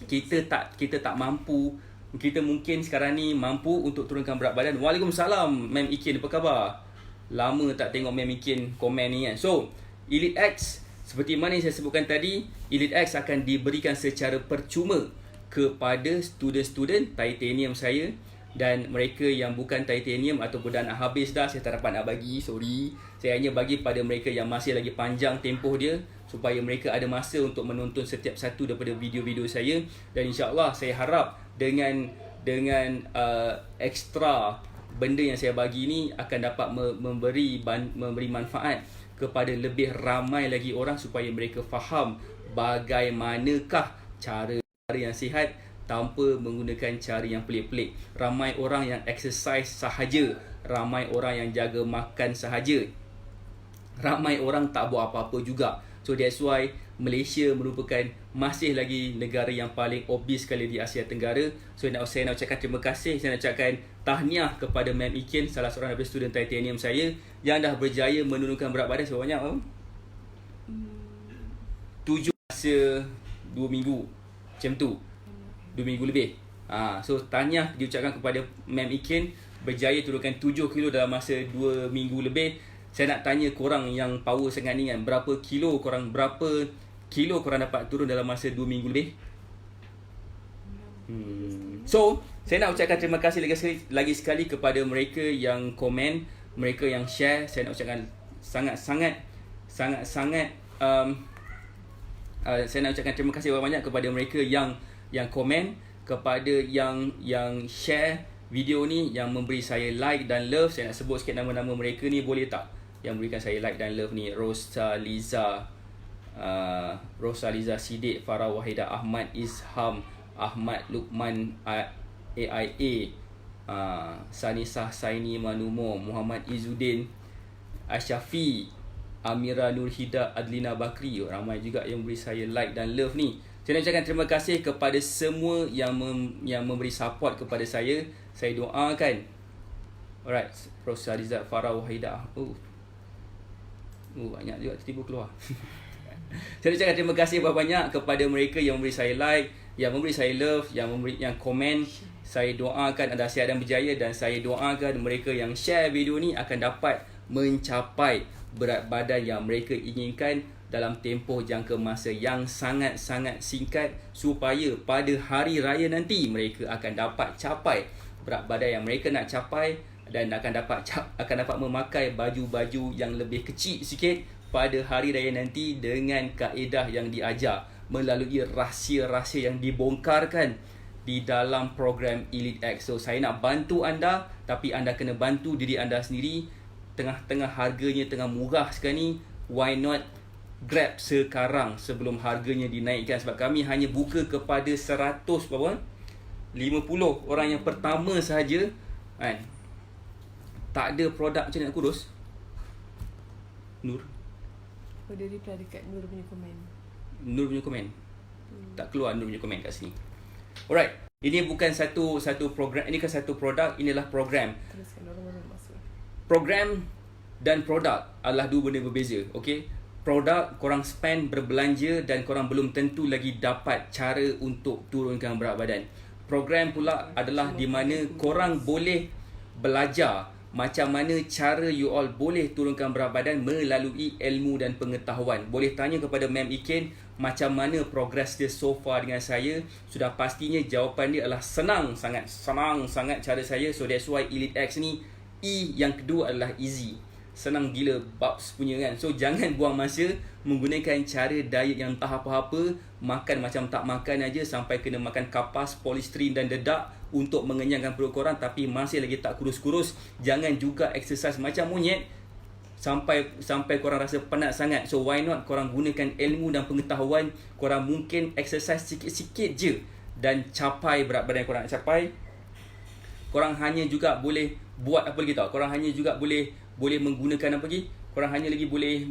kita tak mampu. Kita mungkin sekarang ni mampu untuk turunkan berat badan. Waalaikumsalam Ma'am Ikin, apa khabar? Lama tak tengok Ma'am Ikin komen ni kan. So Elite X, seperti mana yang saya sebutkan tadi, Elite X akan diberikan secara percuma kepada student-student titanium saya. Dan mereka yang bukan titanium ataupun dah nak habis dah, saya tak dapat nak bagi, sorry. Saya hanya bagi pada mereka yang masih lagi panjang tempoh dia, supaya mereka ada masa untuk menonton setiap satu daripada video-video saya. Dan insya-Allah saya harap dengan ekstra benda yang saya bagi ni akan dapat memberi manfaat kepada lebih ramai lagi orang, supaya mereka faham bagaimanakah cara yang sihat tanpa menggunakan cara yang pelik-pelik. Ramai orang yang exercise sahaja, ramai orang yang jaga makan sahaja, ramai orang tak buat apa-apa juga. So that's why Malaysia merupakan masih lagi negara yang paling obes sekali di Asia Tenggara. So saya nak ucapkan terima kasih, saya nak ucapkan tahniah kepada Ma'am Ikin, salah seorang daripada student titanium saya yang dah berjaya menurunkan berat badan sebanyak 7 masa 2 minggu. Macam tu, 2 minggu lebih. So tahniah diucapkan kepada Ma'am Ikin, berjaya turunkan 7 kilo dalam masa 2 minggu lebih. Saya nak tanya korang yang power sangat ni kan, berapa kilo korang dapat turun dalam masa 2 minggu lebih? So saya nak ucapkan terima kasih lagi sekali kepada mereka yang komen, mereka yang share. Saya nak ucapkan sangat-sangat saya nak ucapkan terima kasih banyak kepada mereka yang komen, kepada yang share video ni, yang memberi saya like dan love. Saya nak sebut sikit nama-nama mereka ni, boleh tak? Yang memberikan saya like dan love ni: Rosaliza Siddiq, Farah Wahidah, Ahmad Izham, Ahmad Lukman AIA, Sanisah Saini Manumo, Muhammad Izzuddin Asyafi, Amira Nurhida, Adlina Bakri. Ramai juga yang beri saya like dan love ni. Saya nak ucapkan terima kasih kepada semua yang memberi support kepada saya. Saya doakan. Alright, Rosaliza, Farah Wahidah. Banyak juga tiba-tiba keluar. Saya ucapkan terima kasih banyak kepada mereka yang memberi saya like, yang memberi saya love, yang komen. Saya doakan anda sihat dan berjaya, dan saya doakan mereka yang share video ni akan dapat mencapai berat badan yang mereka inginkan dalam tempoh jangka masa yang sangat-sangat singkat supaya pada hari raya nanti mereka akan dapat capai berat badan yang mereka nak capai dan akan dapat memakai baju-baju yang lebih kecil sikit pada hari raya nanti dengan kaedah yang diajar melalui rahsia-rahsia yang dibongkarkan di dalam program Elite X. So saya nak bantu anda, tapi anda kena bantu diri anda sendiri. Tengah-tengah harganya tengah murah sekarang ni, why not grab sekarang sebelum harganya dinaikkan, sebab kami hanya buka kepada 100 berapa? 50 orang yang pertama sahaja kan. Tak ada produk macam nak kurus. Nur. Dia reply dekat Nur punya komen. Nur punya komen. Tak keluar Nur punya komen kat sini. Alright. Ini bukan satu program, ini kan satu produk, inilah program. Teruskan orang-orang masuk. Program dan produk adalah dua benda berbeza, okey? Produk korang spend berbelanja dan korang belum tentu lagi dapat cara untuk turunkan berat badan. Program pula adalah di mana korang boleh belajar macam mana cara you all boleh turunkan berat badan melalui ilmu dan pengetahuan. Boleh tanya kepada Ma'am Ikin macam mana progress dia so far dengan saya. Sudah pastinya jawapan dia adalah senang sangat cara saya. So that's why Elite X ni, E yang kedua adalah easy. Senang gila babs punya kan. So jangan buang masa menggunakan cara diet yang tak apa-apa, makan macam tak makan aja sampai kena makan kapas, polistrin dan dedak untuk mengenyangkan perut korang tapi masih lagi tak kurus-kurus. Jangan juga exercise macam monyet sampai korang rasa penat sangat. So why not korang gunakan ilmu dan pengetahuan. Korang mungkin exercise sikit-sikit je dan capai berat badan korang nak capai. Korang hanya juga boleh buat apa lagi tau. Korang hanya juga boleh menggunakan apa lagi? Korang hanya lagi boleh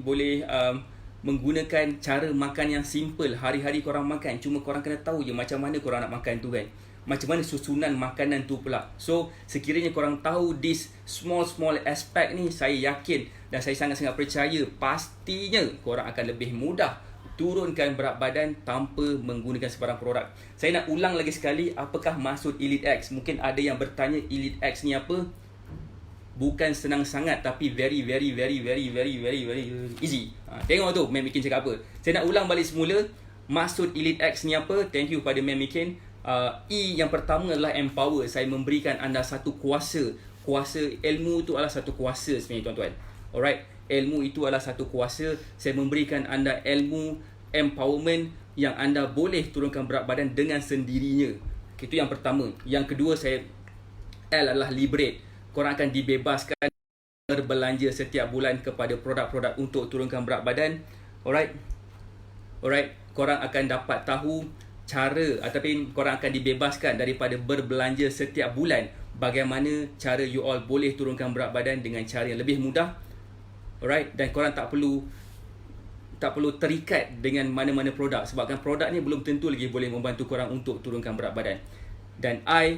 menggunakan cara makan yang simple. Hari-hari korang makan, cuma korang kena tahu je macam mana korang nak makan tu kan. Macam mana susunan makanan tu pula. So sekiranya korang tahu this small aspect ni, saya yakin dan saya sangat-sangat percaya pastinya korang akan lebih mudah turunkan berat badan tanpa menggunakan sebarang produk. Saya nak ulang lagi sekali, apakah maksud Elite X? Mungkin ada yang bertanya Elite X ni apa? Bukan senang sangat tapi very easy. Tengok tu Ma'am Ikin cakap apa. Saya nak ulang balik semula. Maksud Elite X ni apa? Thank you pada Ma'am Ikin. E yang pertama adalah empower. Saya memberikan anda satu kuasa. Kuasa ilmu tu adalah satu kuasa sebenarnya tuan-tuan. Alright. Ilmu itu adalah satu kuasa. Saya memberikan anda ilmu empowerment yang anda boleh turunkan berat badan dengan sendirinya. Itu yang pertama. Yang kedua, L adalah liberate. Korang akan dibebaskan berbelanja setiap bulan kepada produk-produk untuk turunkan berat badan. Alright. Korang akan dapat tahu cara ataupun korang akan dibebaskan daripada berbelanja setiap bulan. Bagaimana cara you all boleh turunkan berat badan dengan cara yang lebih mudah. Alright. Dan korang tak perlu terikat dengan mana-mana produk, sebabkan produk ni belum tentu lagi boleh membantu korang untuk turunkan berat badan. Dan I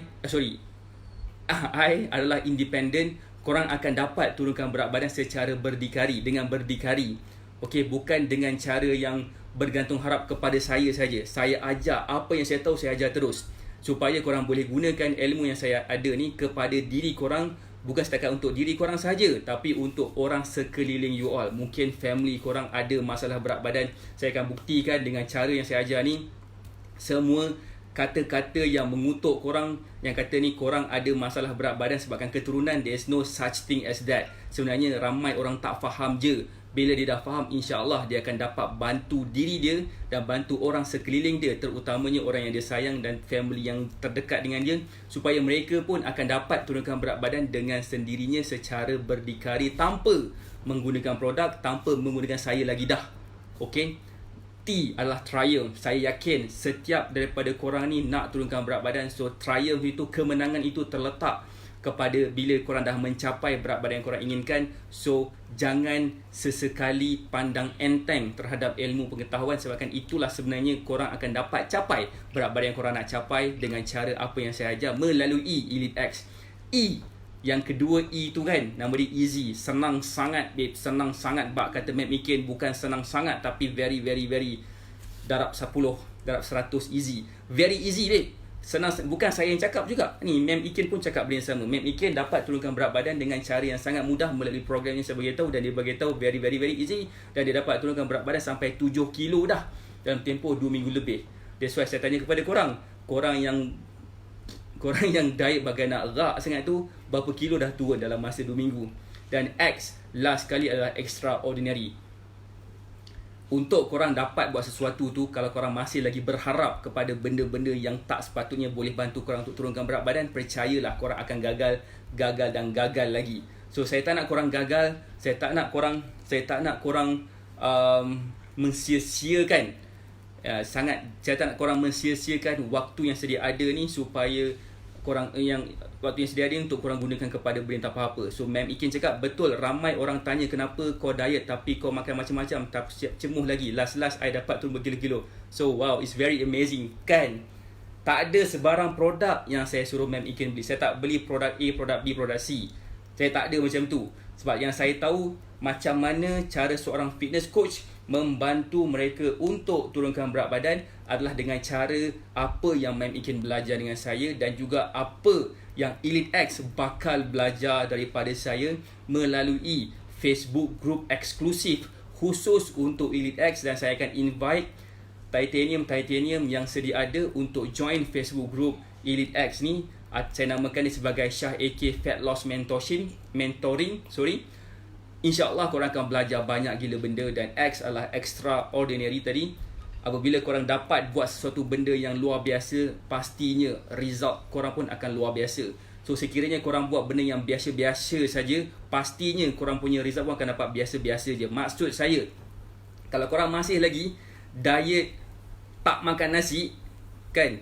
adalah independent. Korang akan dapat turunkan berat badan secara berdikari, dengan berdikari. Okey, bukan dengan cara yang bergantung harap kepada saya saja. Saya ajar apa yang saya tahu, saya ajar terus. Supaya korang boleh gunakan ilmu yang saya ada ni kepada diri korang. Bukan setakat untuk diri korang saja, tapi untuk orang sekeliling you all. Mungkin family korang ada masalah berat badan. Saya akan buktikan dengan cara yang saya ajar ni. Semua kata-kata yang mengutuk korang, yang kata ni korang ada masalah berat badan sebabkan keturunan, there is no such thing as that. Sebenarnya ramai orang tak faham je. Bila dia dah faham, insya-Allah dia akan dapat bantu diri dia dan bantu orang sekeliling dia, terutamanya orang yang dia sayang dan family yang terdekat dengan dia, supaya mereka pun akan dapat turunkan berat badan dengan sendirinya secara berdikari tanpa menggunakan produk, tanpa menggunakan saya lagi dah. Okey. T adalah triumph. Saya yakin setiap daripada korang ni nak turunkan berat badan. So triumph itu, kemenangan itu terletak kepada bila korang dah mencapai berat badan yang korang inginkan. So jangan sesekali pandang enteng terhadap ilmu pengetahuan, sebabkan itulah sebenarnya korang akan dapat capai berat badan yang korang nak capai dengan cara apa yang saya ajar melalui Elite X. E yang kedua, E tu kan, nama dia easy. Senang sangat babe, senang sangat. Bak kata Ma'am Ikin, bukan senang sangat tapi very darab 10, darab 100 easy. Very easy babe. senang, bukan saya yang cakap juga. Ni Ma'am Ikin pun cakap benda yang sama. Ma'am Ikin dapat turunkan berat badan dengan cara yang sangat mudah melalui program yang saya beritahu, dan dia beritahu very easy, dan dia dapat turunkan berat badan sampai 7 kilo dah dalam tempoh 2 minggu lebih. That's why saya tanya kepada korang yang diet bagai nak rak sangat tu, berapa kilo dah turun dalam masa 2 minggu. Dan X last kali adalah extraordinary. Untuk korang dapat buat sesuatu tu, kalau korang masih lagi berharap kepada benda-benda yang tak sepatutnya boleh bantu korang untuk turunkan berat badan, percayalah korang akan gagal lagi. So saya tak nak korang gagal, saya tak nak korang mensia-siakan saya tak nak korang mensia-siakan waktu yang sedia ada ni, supaya waktu yang sedia ada untuk korang gunakan kepada benda tak apa-apa. So Ma'am Ikin cakap betul, ramai orang tanya kenapa kau diet tapi kau makan macam-macam, tapi siap cemuh lagi, last I dapat turun berkilo-kilo. So wow, it's very amazing kan. Tak ada sebarang produk yang saya suruh Ma'am Ikin beli. Saya tak beli produk A, produk B, produk C. Saya tak ada macam tu. Sebab yang saya tahu macam mana cara seorang fitness coach membantu mereka untuk turunkan berat badan adalah dengan cara apa yang Ma'am Ikin belajar dengan saya, dan juga apa yang Elite X bakal belajar daripada saya melalui Facebook group eksklusif khusus untuk Elite X. Dan saya akan invite titanium yang sedia ada untuk join Facebook group Elite X ni. Saya namakan dia sebagai Syah AK Fat Loss Mentoring. InsyaAllah korang akan belajar banyak gila benda, dan X adalah extraordinary tadi. Apabila korang dapat buat sesuatu benda yang luar biasa, pastinya result korang pun akan luar biasa. So sekiranya korang buat benda yang biasa-biasa saja, pastinya korang punya result pun akan dapat biasa-biasa je. Maksud saya, kalau korang masih lagi diet tak makan nasi, kan,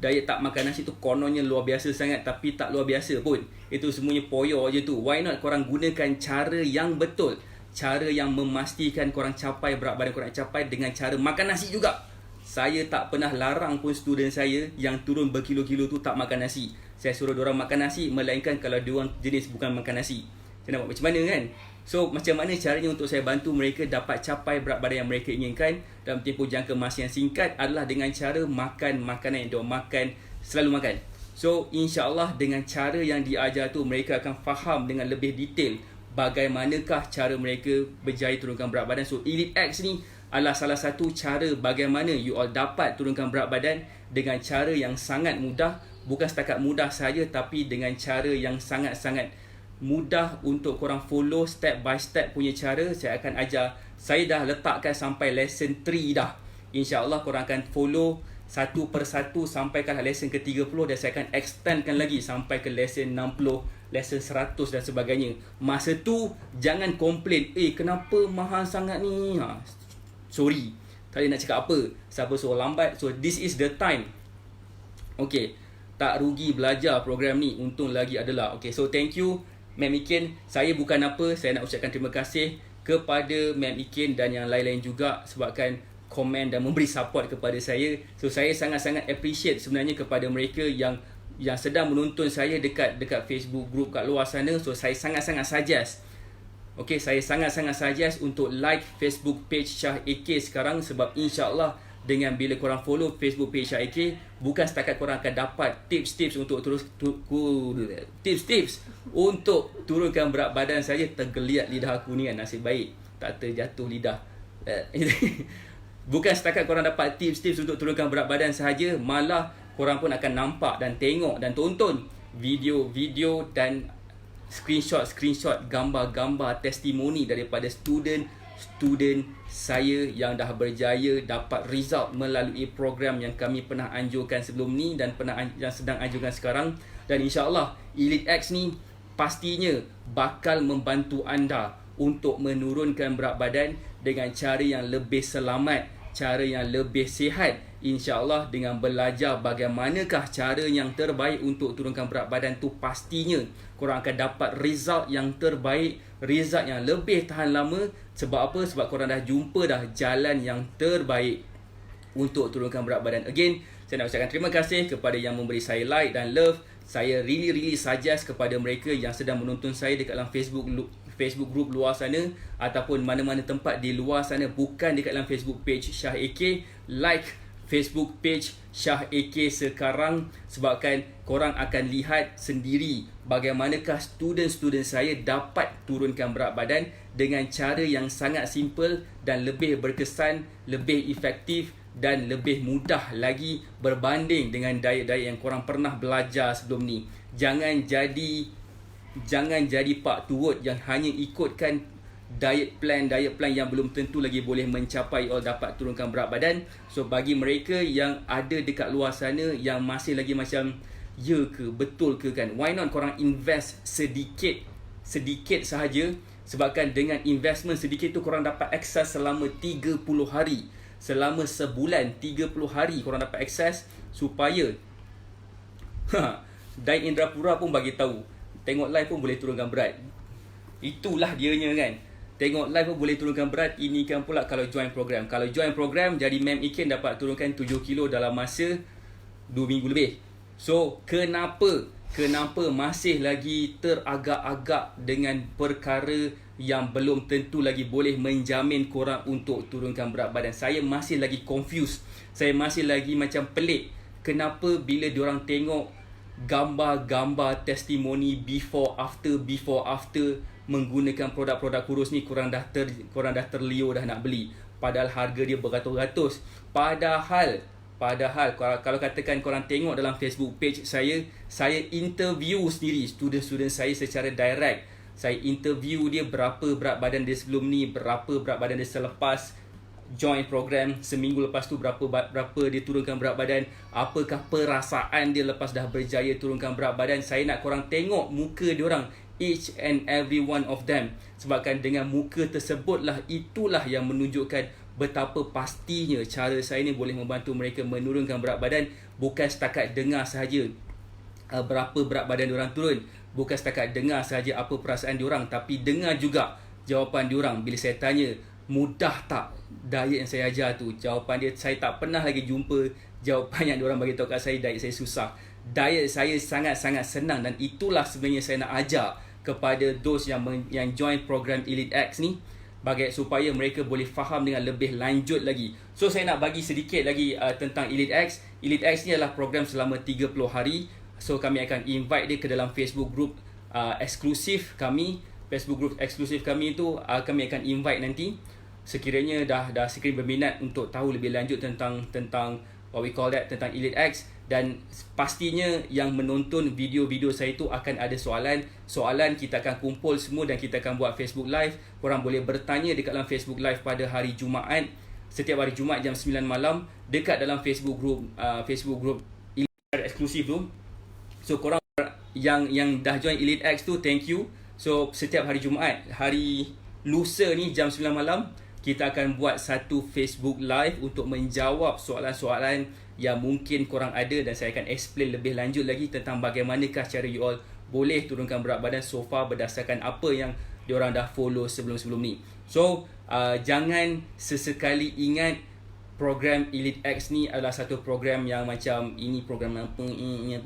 diet tak makan nasi tu kononnya luar biasa sangat, tapi tak luar biasa pun. Itu semuanya poyo je tu. Why not korang gunakan cara yang betul, cara yang memastikan korang capai berat badan korang capai dengan cara makan nasi juga. Saya tak pernah larang pun student saya yang turun berkilo-kilo tu tak makan nasi. Saya suruh diorang makan nasi, melainkan kalau diorang jenis bukan makan nasi. Saya nak buat macam mana kan? So macam mana caranya untuk saya bantu mereka dapat capai berat badan yang mereka inginkan dalam tempoh jangka masa yang singkat adalah dengan cara makan makanan yang diorang makan, selalu makan. So insyaAllah dengan cara yang diajar tu, mereka akan faham dengan lebih detail bagaimanakah cara mereka berjaya turunkan berat badan. So Elite X ni adalah salah satu cara bagaimana you all dapat turunkan berat badan dengan cara yang sangat mudah. Bukan setakat mudah saja, tapi dengan cara yang sangat-sangat mudah untuk korang follow step by step punya cara. Saya akan ajar, saya dah letakkan sampai lesson 3 dah. InsyaAllah korang akan follow satu persatu sampai ke lesson ke-30, dan saya akan extendkan lagi sampai ke lesson 60, lesson 100 dan sebagainya. Masa tu jangan komplain, kenapa mahal sangat ni. Sorry, tadi nak cakap apa, siapa suruh lambat. So this is the time. Okay, tak rugi belajar program ni, untung lagi adalah. Okay, so thank you Ma'am Ikin. Saya bukan apa, saya nak ucapkan terima kasih kepada Ma'am Ikin dan yang lain-lain juga sebabkan komen dan memberi support kepada saya. So saya sangat-sangat appreciate sebenarnya kepada mereka yang sedang menonton saya dekat Facebook group kat luar sana. So saya sangat-sangat suggest, okay, saya sangat-sangat suggest untuk like Facebook page Syah AK sekarang, sebab insyaAllah dengan bila korang follow Facebook page Syah AK, bukan setakat korang akan dapat tips-tips untuk tips-tips untuk turunkan berat badan saja. Tergeliat lidah aku ni kan, nasib baik tak terjatuh lidah. Bukan setakat korang dapat tips-tips untuk turunkan berat badan sahaja, malah korang pun akan nampak dan tengok dan tonton video-video dan screenshot gambar-gambar testimoni daripada student saya yang dah berjaya dapat result melalui program yang kami pernah anjurkan sebelum ni dan yang sedang anjurkan sekarang. Dan insyaAllah Elite X ni pastinya bakal membantu anda untuk menurunkan berat badan dengan cara yang lebih selamat, cara yang lebih sihat. InsyaAllah dengan belajar bagaimanakah cara yang terbaik untuk turunkan berat badan tu, pastinya korang akan dapat result yang terbaik, result yang lebih tahan lama. Sebab apa? Sebab korang dah jumpa dah jalan yang terbaik untuk turunkan berat badan. Again, saya nak ucapkan terima kasih kepada yang memberi saya like dan love. Saya really suggest kepada mereka yang sedang menonton saya dekat dalam Facebook group luar sana ataupun mana-mana tempat di luar sana, bukan dekat dalam Facebook page Syah AK, like Facebook page Syah AK sekarang, sebabkan korang akan lihat sendiri bagaimanakah student-student saya dapat turunkan berat badan dengan cara yang sangat simple dan lebih berkesan, lebih efektif dan lebih mudah lagi berbanding dengan diet-diet yang korang pernah belajar sebelum ni. Jangan jadi pak turut yang hanya ikutkan diet plan yang belum tentu lagi boleh mencapai dapat turunkan berat badan. So bagi mereka yang ada dekat luar sana yang masih lagi macam ya ke, betul ke kan, why not korang invest sedikit sahaja, sebabkan dengan investment sedikit tu korang dapat akses selama 30 hari. Selama sebulan 30 hari korang dapat akses supaya Diet Indrapura pun bagi tahu, tengok live pun boleh turunkan berat. Itulah dianya kan. Tengok live pun boleh turunkan berat. Ini kan pula kalau join program. Kalau join program jadi Mem Ikin dapat turunkan 7 kilo dalam masa 2 minggu lebih. So kenapa masih lagi teragak-agak dengan perkara yang belum tentu lagi boleh menjamin korang untuk turunkan berat badan? Saya masih lagi confused. Saya masih lagi macam pelik. Kenapa bila diorang tengok gambar-gambar testimoni before after menggunakan produk-produk kurus ni, korang dah terliur dah nak beli, padahal harga dia beratus-ratus. Padahal kalau katakan korang tengok dalam Facebook page saya interview sendiri student-student saya secara direct. Saya interview dia berapa berat badan dia sebelum ni, berapa berat badan dia selepas join program, seminggu lepas tu berapa dia turunkan berat badan, apakah perasaan dia lepas dah berjaya turunkan berat badan. Saya nak korang tengok muka diorang, each and every one of them, sebabkan dengan muka tersebutlah itulah yang menunjukkan betapa pastinya cara saya ni boleh membantu mereka menurunkan berat badan. Bukan setakat dengar sahaja berapa berat badan diorang turun, bukan setakat dengar sahaja apa perasaan diorang, tapi dengar juga jawapan diorang bila saya tanya mudah tak diet yang saya ajar tu. Jawapan dia, saya tak pernah lagi jumpa jawapan yang diorang bagi tahu kat saya diet saya susah. Diet saya sangat-sangat senang, dan itulah sebenarnya saya nak ajar kepada those yang join program Elite X ni, supaya mereka boleh faham dengan lebih lanjut lagi. So saya nak bagi sedikit lagi tentang Elite X. Elite X ni adalah program selama 30 hari. So kami akan invite dia ke dalam Facebook group eksklusif kami. Facebook group eksklusif kami tu kami akan invite nanti. Sekiranya dah sekiranya berminat untuk tahu lebih lanjut tentang what we call that, tentang Elite X, dan pastinya yang menonton video-video saya tu akan ada soalan. Kita akan kumpul semua dan kita akan buat Facebook Live. Korang boleh bertanya dekat dalam Facebook Live pada hari Jumaat, setiap hari Jumaat jam 9 malam dekat dalam Facebook group Elite X eksklusif tu. So korang yang dah join Elite X tu, thank you. So setiap hari Jumaat, hari lusa ni jam 9 malam, kita akan buat satu Facebook Live untuk menjawab soalan-soalan yang mungkin korang ada, dan saya akan explain lebih lanjut lagi tentang bagaimanakah cara you all boleh turunkan berat badan so far berdasarkan apa yang diorang dah follow sebelum-sebelum ni. So jangan sesekali ingat program Elite X ni adalah satu program yang macam ini program apa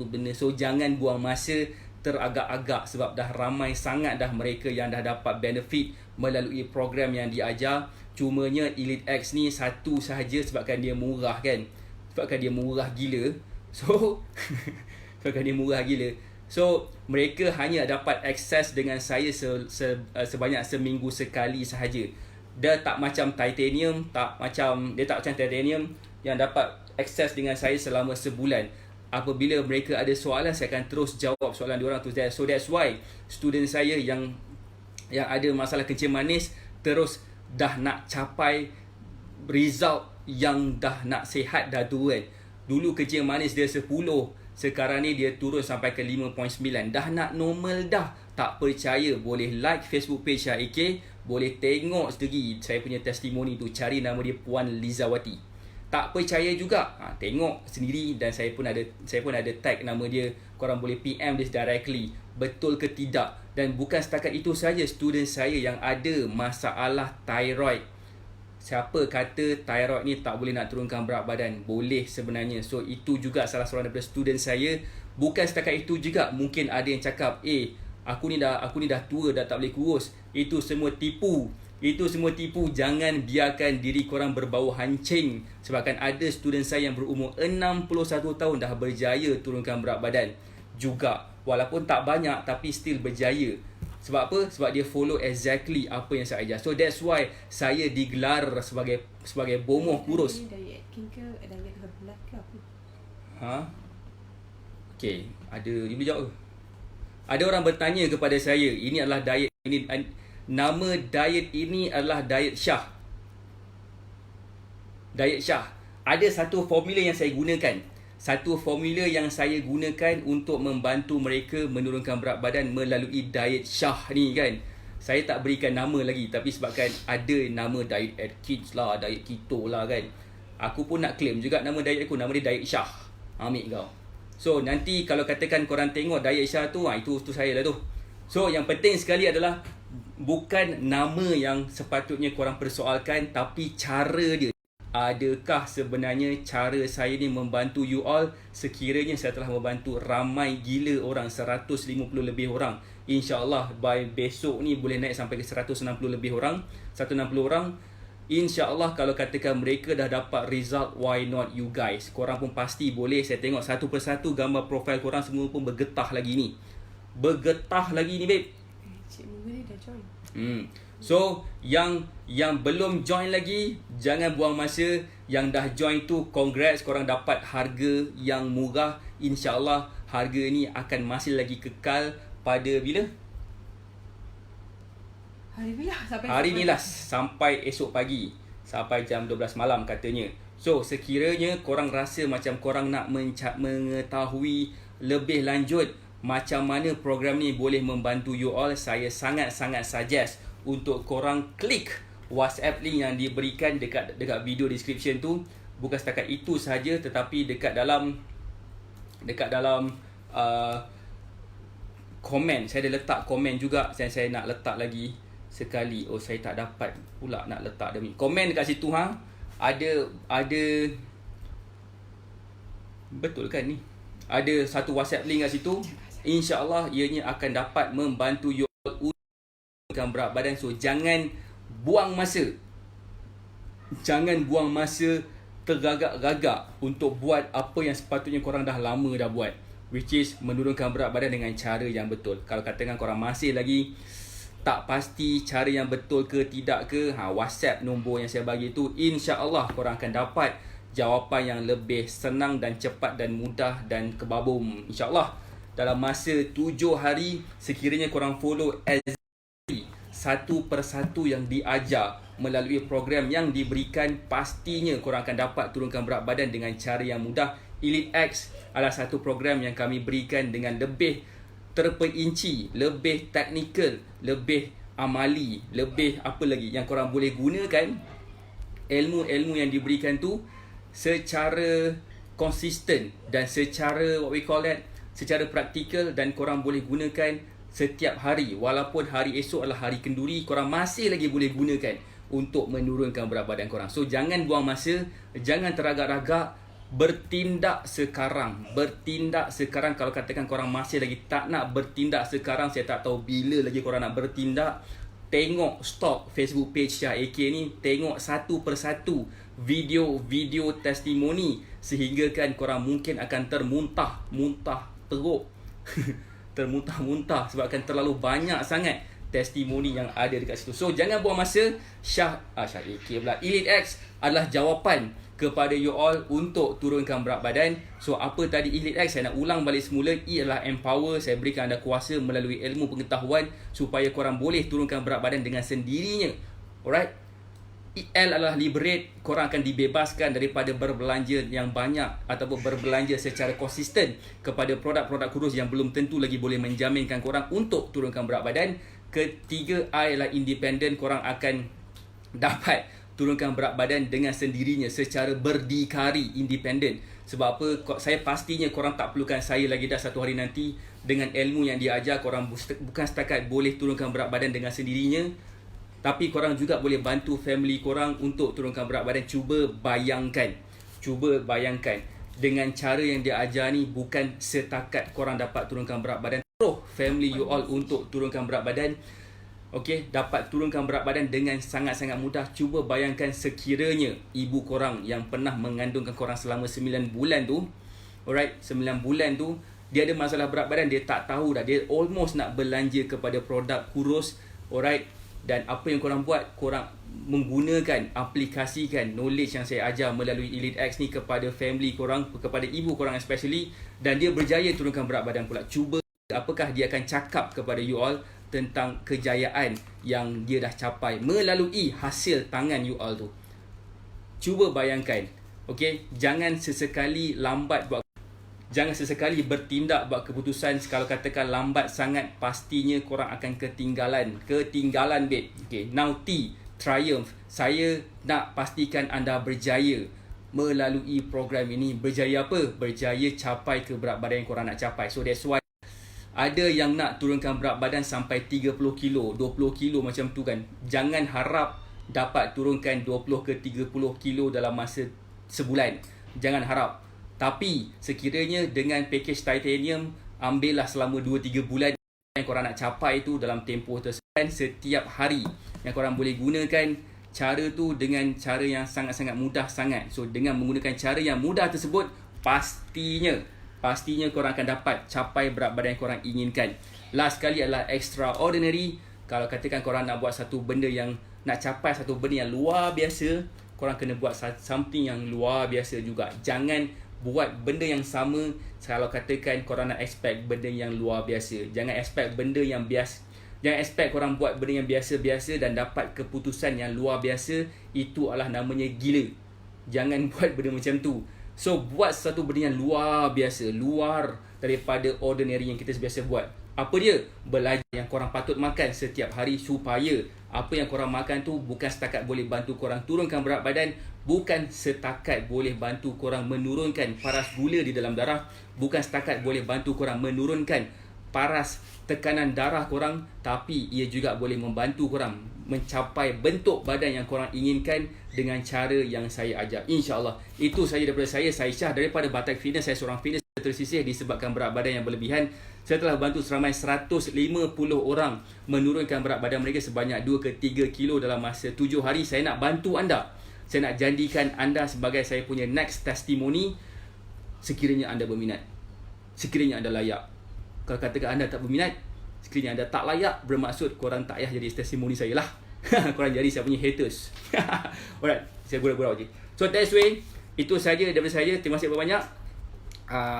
benda. So jangan buang masa teragak-agak, sebab dah ramai sangat dah mereka yang dah dapat benefit melalui program yang diajar. Cumanya Elite X ni satu sahaja sebabkan dia murah kan. Sebabkan dia murah gila. So So mereka hanya dapat akses dengan saya sebanyak seminggu sekali sahaja. Dia tak macam titanium, dia tak macam titanium yang dapat akses dengan saya selama sebulan. Apabila mereka ada soalan, saya akan terus jawab soalan diorang tu. So that's why student saya yang ada masalah kencing manis terus dah nak capai result yang dah nak sihat dah tu kan. Dulu kencing manis dia 10, sekarang ni dia turun sampai ke 5.9. Dah nak normal dah. Tak percaya boleh like Facebook page Syah AK, boleh tengok sendiri saya punya testimoni tu, cari nama dia Puan Lizawati. Tak percaya juga, tengok sendiri, dan saya pun ada tag nama dia. Korang boleh PM dia directly, betul ke tidak. Dan bukan setakat itu saja, student saya yang ada masalah thyroid. Siapa kata thyroid ni tak boleh nak turunkan berat badan? Boleh sebenarnya. So itu juga salah seorang daripada student saya. Bukan setakat itu juga, mungkin ada yang cakap, aku ni dah tua, dah tak boleh kurus. Itu semua tipu. Itu semua tipu. Jangan biarkan diri korang berbau hancing. Sebabkan ada student saya yang berumur 61 tahun dah berjaya turunkan berat badan juga. Walaupun tak banyak tapi still berjaya. Sebab apa? Sebab dia follow exactly apa yang saya ajar. So that's why saya digelar sebagai bomoh kurus. Ini diet king ke diet Herbalife ke apa? Ha? Okay, you boleh jawab ke? Ada orang bertanya kepada saya, ini adalah diet ini, nama diet ini adalah diet Shah. Diet Shah. Ada satu formula yang saya gunakan. Satu formula yang saya gunakan untuk membantu mereka menurunkan berat badan melalui diet Shah ni kan. Saya tak berikan nama lagi, tapi sebabkan ada nama diet Atkins lah, diet keto lah kan. Aku pun nak claim juga nama diet aku, nama dia diet Shah. Ambil kau. So nanti kalau katakan korang tengok diet Shah tu, itu saya lah tu. So yang penting sekali adalah bukan nama yang sepatutnya korang persoalkan, tapi cara dia. Adakah sebenarnya cara saya ni membantu you all? Sekiranya saya telah membantu ramai gila orang, 150 lebih orang. InsyaAllah by besok ni boleh naik sampai ke 160 lebih orang, 160 orang. InsyaAllah kalau katakan mereka dah dapat result, why not you guys? Korang pun pasti boleh. Saya tengok satu persatu gambar profil korang semua pun bergetah lagi ni. Bergetah lagi ni babe. Cik Munga ni dah join. So yang belum join lagi, jangan buang masa. Yang dah join tu, congrats, korang dapat harga yang murah. InsyaAllah harga ni akan masih lagi kekal pada bila? Hari ni lah, sampai esok pagi, sampai jam 12 malam katanya. So sekiranya korang rasa macam korang nak mengetahui lebih lanjut macam mana program ni boleh membantu you all, saya sangat-sangat suggest untuk korang klik WhatsApp link yang diberikan dekat video description tu. Bukan setakat itu sahaja, tetapi dekat dalam komen, saya ada letak komen juga. Saya nak letak lagi sekali. Oh, saya tak dapat pula nak letak demi komen dekat situ ha. Ada betul kan ni? Ada satu WhatsApp link kat situ. InsyaAllah ianya akan dapat membantu you urangkan berat badan. So jangan buang masa. Jangan buang masa tergagak-gagak untuk buat apa yang sepatutnya korang dah lama dah buat, which is menurunkan berat badan dengan cara yang betul. Kalau katakan korang masih lagi tak pasti cara yang betul ke tidak ke, WhatsApp nombor yang saya bagi tu, insya-Allah korang akan dapat jawapan yang lebih senang dan cepat dan mudah dan kebabum. InsyaAllah dalam masa 7 hari, sekiranya korang follow satu persatu yang diajar melalui program yang diberikan, pastinya korang akan dapat turunkan berat badan dengan cara yang mudah. Elite X adalah satu program yang kami berikan dengan lebih terperinci, lebih teknikal, lebih amali, lebih apa lagi yang korang boleh gunakan ilmu-ilmu yang diberikan tu secara konsisten dan secara what we call that, secara praktikal, dan korang boleh gunakan setiap hari. Walaupun hari esok adalah hari kenduri, korang masih lagi boleh gunakan untuk menurunkan berat badan korang. So jangan buang masa, jangan teragak-ragak, bertindak sekarang. Bertindak sekarang. Kalau katakan korang masih lagi tak nak bertindak sekarang, saya tak tahu bila lagi korang nak bertindak. Tengok stop Facebook page Syah AK ni, tengok satu persatu video-video testimoni, sehingga kan korang mungkin akan termuntah teruk termuntah-muntah sebabkan terlalu banyak sangat testimoni yang ada dekat situ. So jangan buang masa. Syah AK pula, Elite X adalah jawapan kepada you all untuk turunkan berat badan. So apa tadi Elite X, saya nak ulang balik semula. E adalah empower, saya berikan anda kuasa melalui ilmu pengetahuan supaya korang boleh turunkan berat badan dengan sendirinya. Alright. L adalah liberate, korang akan dibebaskan daripada berbelanja yang banyak ataupun berbelanja secara konsisten kepada produk-produk kurus yang belum tentu lagi boleh menjaminkan korang untuk turunkan berat badan. Ketiga, I adalah independent, korang akan dapat turunkan berat badan dengan sendirinya secara berdikari, independent. Sebab apa? Saya pastinya korang tak perlukan saya lagi dah satu hari nanti. Dengan ilmu yang diajar, korang bukan setakat boleh turunkan berat badan dengan sendirinya, tapi korang juga boleh bantu family korang untuk turunkan berat badan. Cuba bayangkan dengan cara yang dia ajar ni, bukan setakat korang dapat turunkan berat badan, family you all untuk turunkan berat badan. okey, dapat turunkan berat badan dengan sangat-sangat mudah. Cuba bayangkan sekiranya ibu korang yang pernah mengandungkan korang selama 9 bulan tu, alright, 9 bulan tu dia ada masalah berat badan, dia tak tahu dah, dia almost nak belanja kepada produk kurus, alright. Dan apa yang korang buat, korang menggunakan, aplikasikan knowledge yang saya ajar melalui Elite X ni kepada family korang, kepada ibu korang especially, dan dia berjaya turunkan berat badan pula. Cuba apakah dia akan cakap kepada you all tentang kejayaan yang dia dah capai melalui hasil tangan you all tu. Cuba bayangkan, okey, jangan sesekali bertindak buat keputusan. Kalau katakan lambat sangat, pastinya korang akan ketinggalan babe. Okey, now Triumph, saya nak pastikan anda berjaya melalui program ini. Berjaya apa? Berjaya capai ke berat badan yang korang nak capai. So that's why ada yang nak turunkan berat badan sampai 30 kilo, 20 kilo macam tu kan. Jangan harap dapat turunkan 20 ke 30 kilo dalam masa sebulan. Jangan harap. Tapi sekiranya dengan package titanium, ambillah selama 2-3 bulan yang korang nak capai tu dalam tempoh tersebut. Setiap hari yang korang boleh gunakan cara tu dengan cara yang sangat-sangat mudah sangat. So dengan menggunakan cara yang mudah tersebut, pastinya korang akan dapat capai berat badan yang korang inginkan. Last sekali adalah extraordinary. Kalau katakan korang nak buat satu benda yang, nak capai satu benda yang luar biasa, korang kena buat something yang luar biasa juga. Jangan buat benda yang sama. Kalau katakan korang nak expect benda yang luar biasa, jangan expect benda yang biasa. Jangan expect korang buat benda yang biasa-biasa dan dapat keputusan yang luar biasa. Itu adalah namanya gila. Jangan buat benda macam tu. So buat satu benda yang luar biasa, luar daripada ordinary yang kita biasa buat. Apa dia? Belajar yang korang patut makan setiap hari, supaya apa yang korang makan tu bukan setakat boleh bantu korang turunkan berat badan, bukan setakat boleh bantu korang menurunkan paras gula di dalam darah, bukan setakat boleh bantu korang menurunkan paras tekanan darah korang, tapi ia juga boleh membantu korang mencapai bentuk badan yang korang inginkan dengan cara yang saya ajar. InsyaAllah. Itu saja daripada saya Syah daripada Batak Fitness. Saya seorang fitness tersisih disebabkan berat badan yang berlebihan. Saya telah bantu seramai 150 orang menurunkan berat badan mereka sebanyak 2 ke 3 kilo dalam masa 7 hari. Saya nak bantu anda. Saya nak jadikan anda sebagai saya punya next testimony. Sekiranya anda berminat, sekiranya anda layak. Kalau katakan anda tak berminat, sekiranya anda tak layak, bermaksud korang tak payah jadi testimoni saya lah. Korang jadi saya punya haters. Alright, saya gurau-gurau je. So that's way. Itu saja daripada saya. Terima kasih banyak.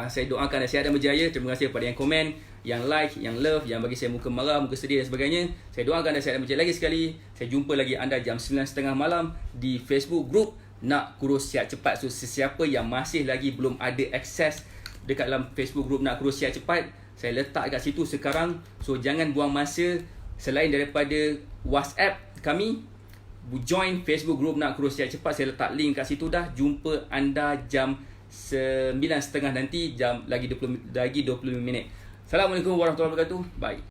Saya doakan anda sihat dan berjaya. Terima kasih kepada yang komen, yang like, yang love, yang bagi saya muka marah, muka sedih dan sebagainya. Saya doakan anda sihat dan berjaya lagi sekali. Saya jumpa lagi anda jam 9.30 malam di Facebook group Nak Kurus Sihat Cepat. So sesiapa yang masih lagi belum ada akses dekat dalam Facebook group Nak Kurus Sihat Cepat, saya letak kat situ sekarang. So jangan buang masa. Selain daripada WhatsApp kami, join Facebook group Nak Kurus Sihat Cepat. Saya letak link kat situ dah. Jumpa anda jam 9.30 nanti, jam lagi 20 minit. Assalamualaikum warahmatullahi wabarakatuh. Bye.